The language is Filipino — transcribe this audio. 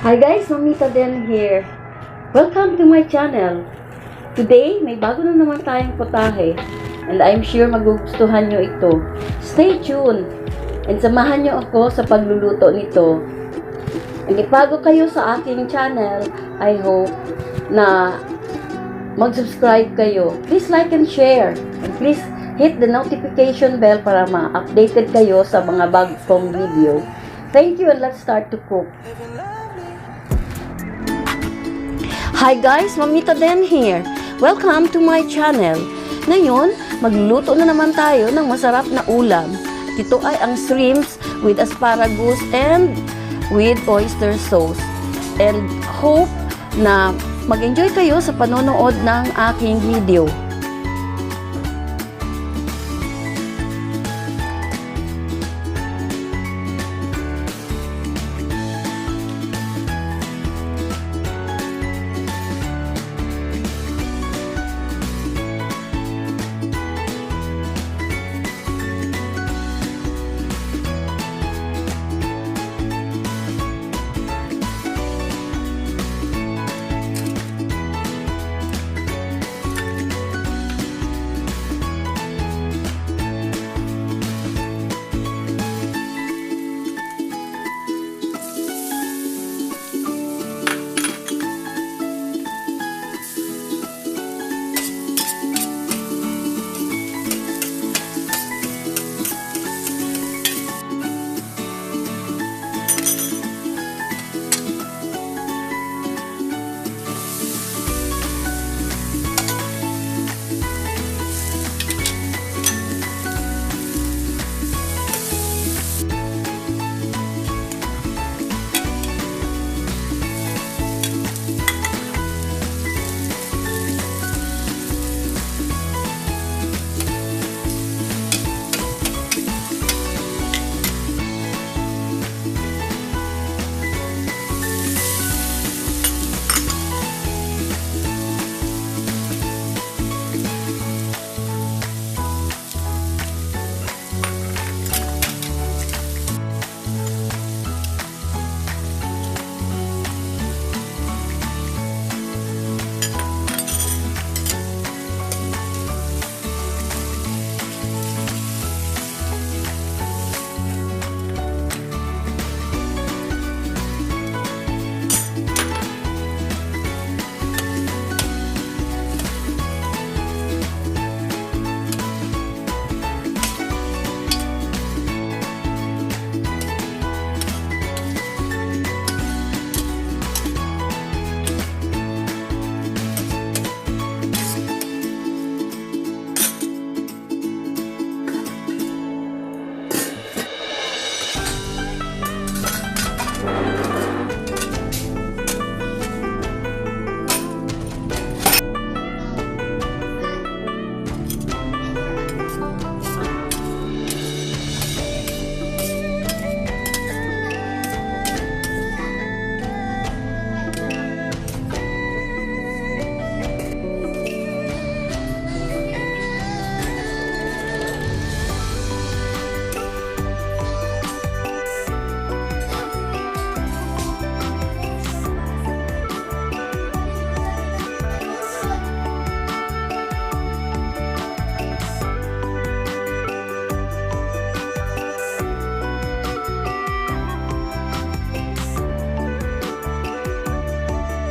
Hi guys, Mamita din here. Welcome to my channel. Today, may bago na naman tayong potahe and I'm sure magugustuhan nyo ito. Stay tuned and samahan nyo ako sa pagluluto nito. And if bago kayo sa aking channel, I hope na mag-subscribe kayo. Please like and share and please hit the notification bell para ma-updated kayo sa mga bago kong video. Thank you and let's start to cook. Hi guys, Mamita din here. Welcome to my channel. Ngayon, magluluto na naman tayo ng masarap na ulam. Ito ay ang shrimps with asparagus and with oyster sauce. And hope na mag-enjoy kayo sa panonood ng aking video.